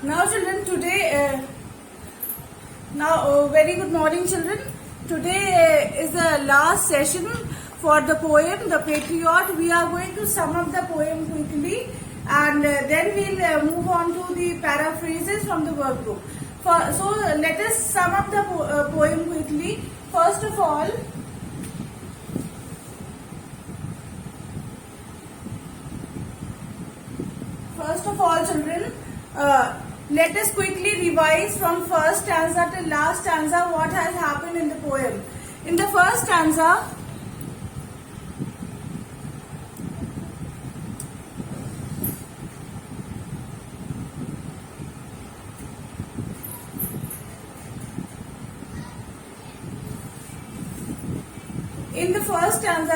Now, children, very good morning, children. Today is the last session for the poem, The Patriot. We are going to sum up the poem quickly, and then we'll move on to the paraphrases from the workbook. So, let us sum up the poem quickly. First of all, children, let us quickly revise from first stanza to last stanza what has happened in the poem. In the first stanza,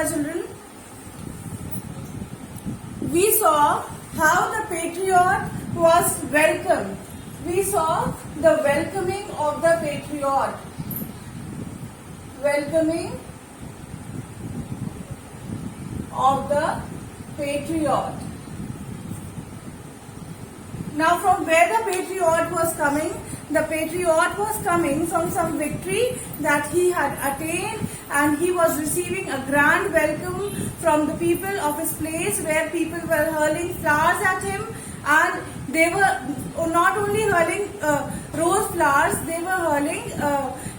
children, we saw how the patriot was welcomed. We saw the welcoming of the patriot. Welcoming of the patriot. Now, from where the patriot was coming? The patriot was coming from some victory that he had attained, and he was receiving a grand welcome from the people of his place, where people were hurling flowers at him, and they were not only hurling rose flowers, they were hurling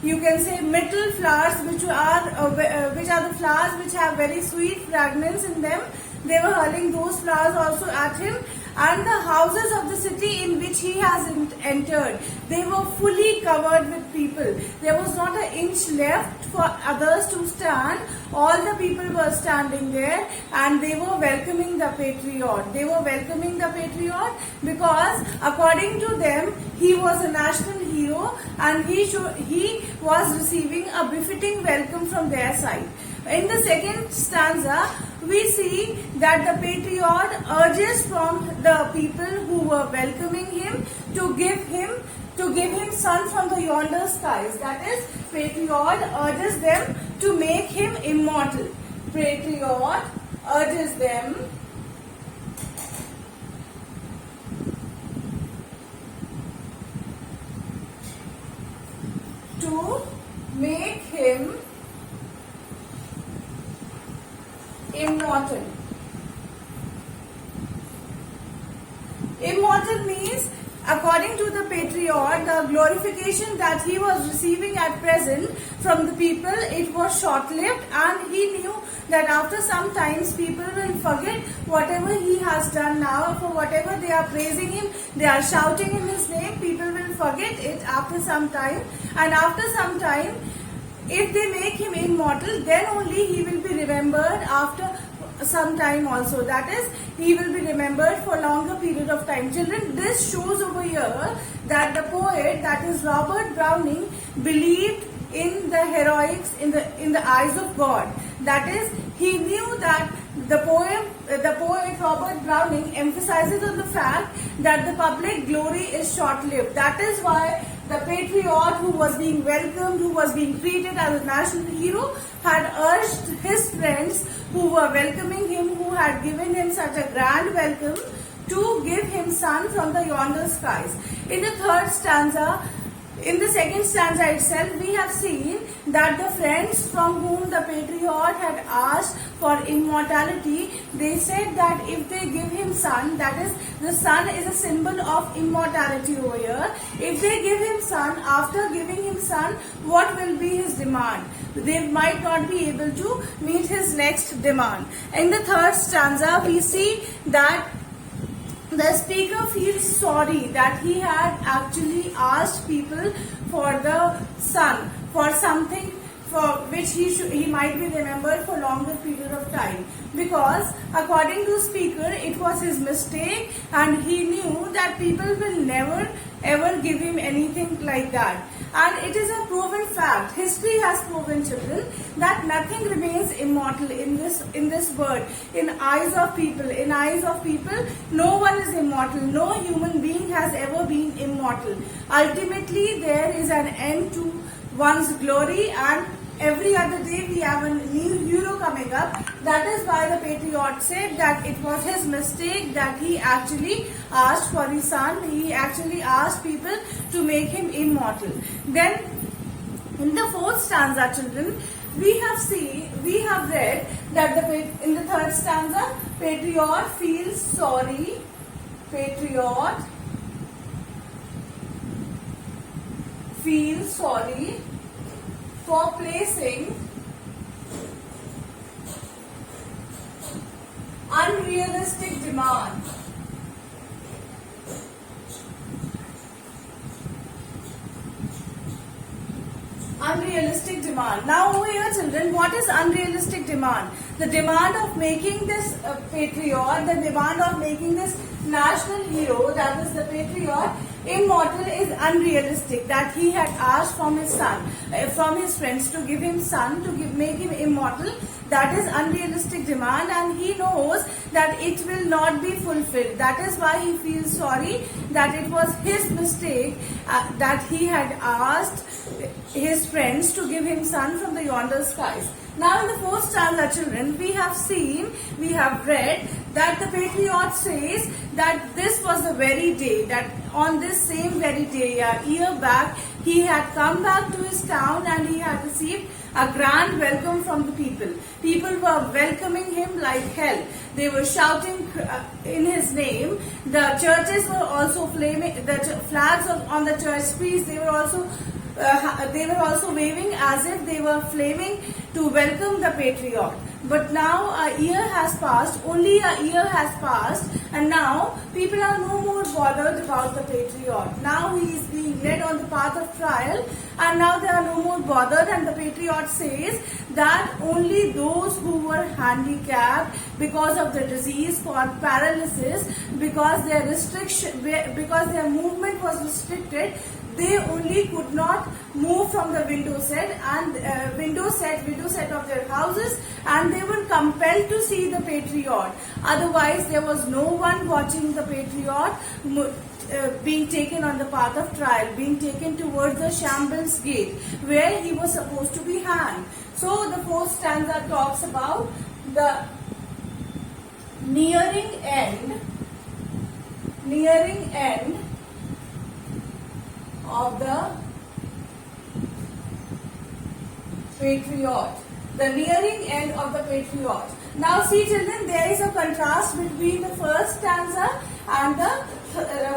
you can say myrtle flowers, which are the flowers which have very sweet fragrance in them. They were hurling those flowers also at him, and the houses of the city in which he has entered, they were fully covered with people. There was not an inch left for others to stand. All the people were standing there, and they were welcoming the patriot. They were welcoming the patriot because according to them, he was a national hero, and he was receiving a befitting welcome from their side. In the second stanza, we see that the patriot urges from the people who were welcoming him to give him sun from the yonder skies. That is, patriot urges them to make him immortal. Patriot urges them to make him immortal. Immortal means, according to the patriot, the glorification that he was receiving at present from the people, it was short-lived, and he knew that after some times people will forget whatever he has done now. For whatever they are praising him, they are shouting in his name, people will forget it after some time, and after some time, if they make him immortal, then only he will be remembered after some time also. That is, he will be remembered for longer period of time. Children, this shows over here that the poet, that is Robert Browning, believed in the heroics in the eyes of God. That is, he knew that the poet Robert Browning emphasizes on the fact that the public glory is short-lived. That is why the patriot who was being welcomed, who was being treated as a national hero, had urged his friends who were welcoming him, who had given him such a grand welcome, to give him sun from the yonder skies. In the second stanza itself, we have seen that the friends from whom the patriot had asked for immortality, they said that if they give him sun, that is, the sun is a symbol of immortality over here. If they give him sun, after giving him sun, what will be his demand? They might not be able to meet his next demand. In the third stanza, we see that the speaker feels sorry that he had actually asked people for the sun, for something for which he might be remembered for longer period of time, because according to speaker, it was his mistake, and he knew that people will never ever give him anything like that. And it is a proven fact. History has proven, children, that nothing remains immortal in this world. In eyes of people, no one is immortal. No human being has ever been immortal. Ultimately, there is an end to one's glory, and every other day we have a new hero coming up. That is why the patriot said that it was his mistake that he actually asked for his son. He actually asked people to make him immortal. Then in the fourth stanza, children, we have read that in the third stanza, patriot feels sorry. Patriot feels sorry for placing unrealistic demand. Unrealistic demand. Now over here, children, what is unrealistic demand? The demand of making this patriot, the demand of making this national hero, that is the patriot, immortal, is unrealistic. That he had asked from his son, from his friends, to give him son, to make him immortal. That is unrealistic demand, and he knows that it will not be fulfilled. That is why he feels sorry that it was his mistake that he had asked his friends to give him son from the yonder skies. Now in the fourth stanza, children, we have read that the patriot says that this was the very day, that on this same very day, a year back, he had come back to his town and he had received a grand welcome from the people. People were welcoming him like hell. They were shouting in his name. The churches were also flaming. The flags on the church trees, they were also waving as if they were flaming to welcome the patriot. But now a year has passed, only a year has passed, and now people are no more bothered about the patriot. Now he is being led on the path of trial, and now they are no more bothered, and the patriot says that only those who were handicapped because of the disease called paralysis, because their movement was restricted, they only could not move from the window set of their houses, and they were compelled to see the patriot. Otherwise, there was no one watching the patriot being taken on the path of trial, being taken towards the shambles gate where he was supposed to be hanged. So the fourth stanza talks about the nearing end of the patriot. The nearing end of the patriot. Now see, children, there is a contrast between the first stanza and the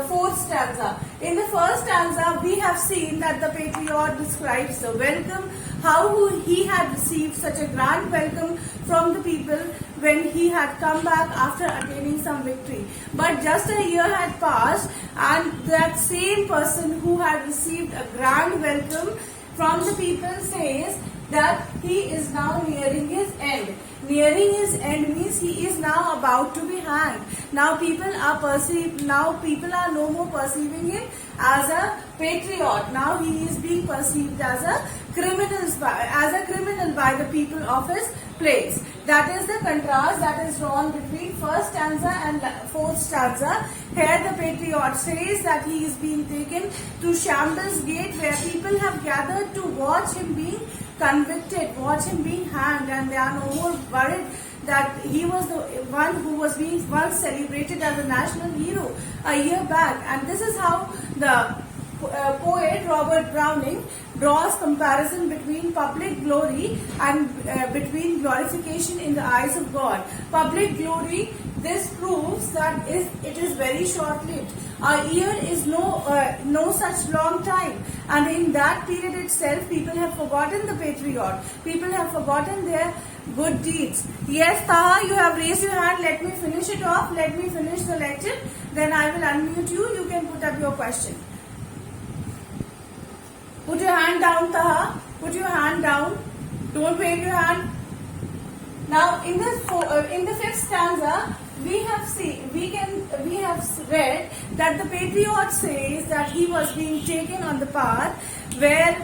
fourth stanza. In the first stanza, we have seen that the patriot describes the welcome, how he had received such a grand welcome from the people when he had come back after attaining some victory. But just a year had passed, and that same person who had received a grand welcome from the people says that he is now nearing his end. Nearing his end means he is now about to be hanged. Now people are no more perceiving him as a patriot. Now he is being perceived as a criminal by the people of his place. That is the contrast that is drawn between first stanza and fourth stanza. Here the patriot says that he is being taken to Shambles Gate, where people have gathered to watch him being convicted, watch him being hanged, and they are no more worried that he was the one who was being once celebrated as a national hero a year back. And this is how the poet Robert Browning draws comparison between public glory and between glorification in the eyes of God. Public glory, this proves that it is very short-lived. A year is no such long time, and in that period itself, people have forgotten the patriot. People have forgotten their good deeds. Yes, Taha, you have raised your hand. Let me finish it off. Let me finish the lecture. Then I will unmute you. You can put up your question. Put your hand down, Taha. Put your hand down. Don't wave your hand. Now, in the fifth stanza, we have read that the patriot says that he was being taken on the path where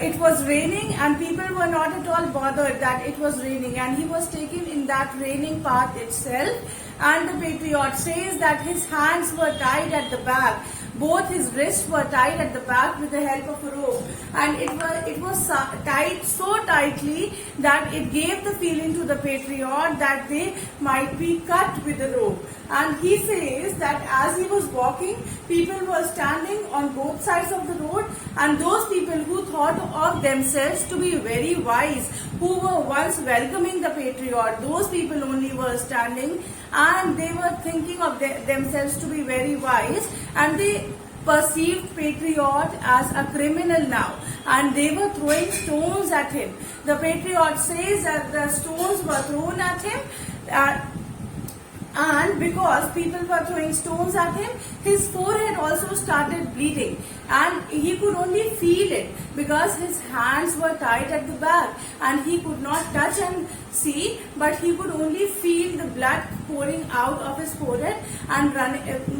it was raining, and people were not at all bothered that it was raining, and he was taken in that raining path itself. And the patriot says that his hands were tied at the back Both his wrists were tied at the back with the help of a rope, and it was tied so tightly that it gave the feeling to the patriot that they might be cut with the rope. And he says that as he was walking, people were standing on both sides of the road, and those people who thought of themselves to be very wise, who were once welcoming the patriot, those people only were standing, and they were thinking of themselves to be very wise, and they perceived patriot as a criminal now, and they were throwing stones at him. The patriot says that the stones were thrown at him, and because people were throwing stones at him, his forehead also started bleeding, and he could only feel it because his hands were tied at the back, and he could not touch and see, but he could only feel the blood pouring out of his forehead and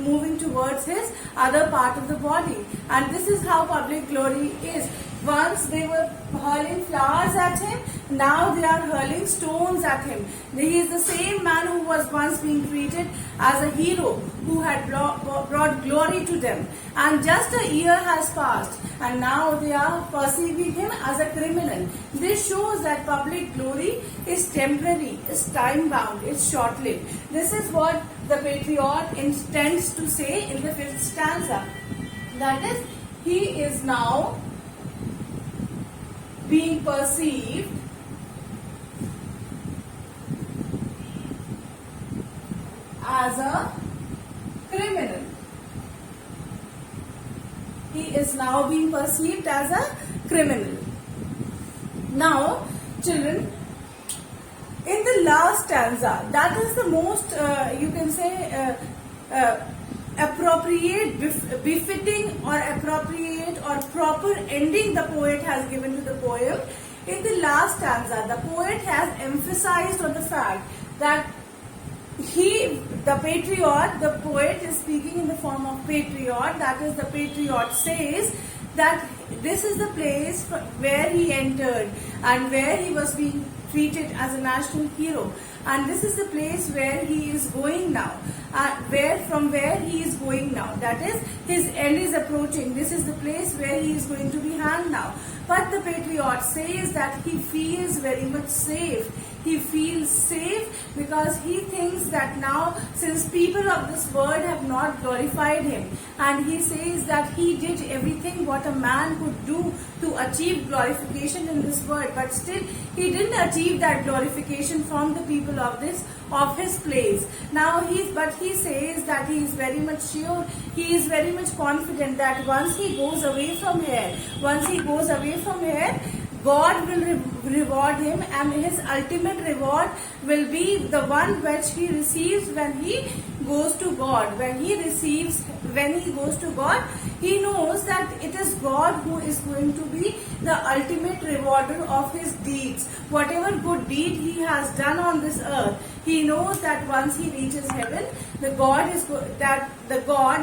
moving towards his other part of the body. And this is how public glory is. Once they were hurling flowers at him, now they are hurling stones at him. He is the same man who was once being treated as a hero, who had brought glory to them. And just a year has passed, and now they are perceiving him as a criminal. This shows that public glory is temporary, is time-bound, is short-lived. This is what the patriot intends to say in the 5th stanza. That is, he is now being perceived as a criminal. He is now being perceived as a criminal. Now, children, in the last stanza, that is the most, you can say, appropriate, befitting or appropriate or proper ending the poet has given to the poem. In the last stanza, the poet has emphasized on the fact that the patriot, the poet is speaking in the form of patriot, that is, the patriot says that this is the place where he entered and where he was being treated as a national hero, and this is the place where he is going now, from where he is going now, that is, his end is approaching. This is the place where he is going to be hanged now. But the patriot says that he feels very much safe. He feels safe because he thinks that now, since people of this world have not glorified him, and he says that he did everything what a man could do to achieve glorification in this world, but still he didn't achieve that glorification from the people of his place. Now he says that he is very much sure, he is very much confident that once he goes away from here, God will reward him, and his ultimate reward will be the one which he receives when he goes to God. When he goes to God, he knows that it is God who is going to be the ultimate rewarder of his deeds. Whatever good deed he has done on this earth, he knows that once he reaches heaven, the God,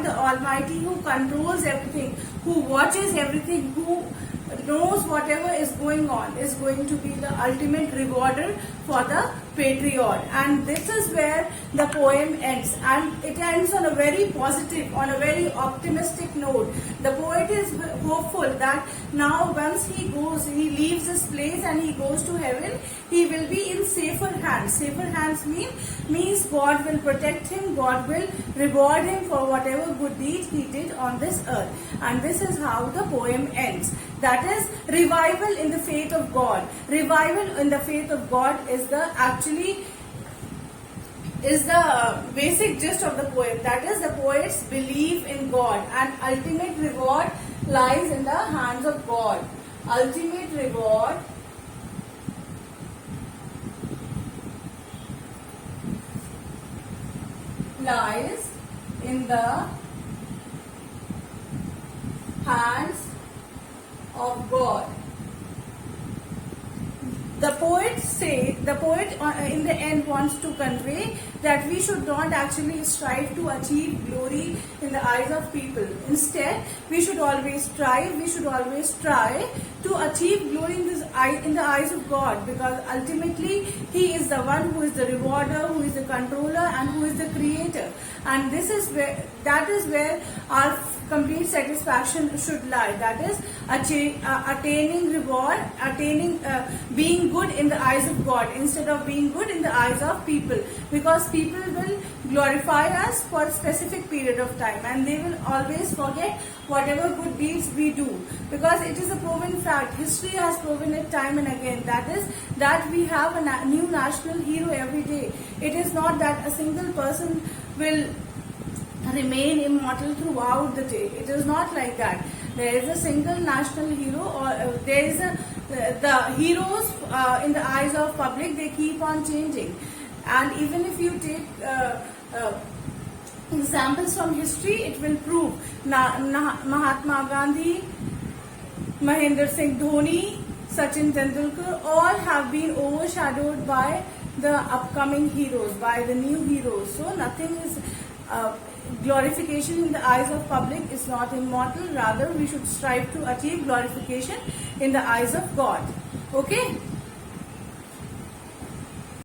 the Almighty, who controls everything, who watches everything, who knows whatever is going on, is going to be the ultimate rewarder for the patriot. And this is where the poem ends, and it ends on a very positive, on a very optimistic note. The poet is hopeful that now once he leaves this place and he goes to heaven, he will be in safer hands. Safer hands means God will protect him, God will reward him for whatever good deed he did on this earth. And this is how the poem ends. That is revival in the faith of God. Revival in the faith of God is the basic gist of the poem. That is, the poets believe in God, and ultimate reward lies in the hands of God. Ultimate reward lies in the hands of God. The poet in the end wants to convey that we should not actually strive to achieve glory in the eyes of people. Instead, we should always try to achieve glory in the eyes of God, because ultimately He is the one who is the rewarder, who is the controller, and who is the creator. and that is where our complete satisfaction should lie. That is attaining reward, being good in the eyes of God instead of being good in the eyes of people, because people will glorify us for a specific period of time and they will always forget whatever good deeds we do, because it is a proven fact. History has proven it time and again. That is that we have a new national hero every day. It is not that a single person will remain immortal throughout the day. It is not like that. There is a single national hero, or there is the heroes in the eyes of public. They keep on changing, and even if you take examples from history, it will prove. Mahatma Gandhi, Mahendra Singh Dhoni, Sachin Tendulkar, all have been overshadowed by the upcoming heroes, by the new heroes. So nothing is glorification in the eyes of public is not immortal. Rather, we should strive to achieve glorification in the eyes of God. Okay.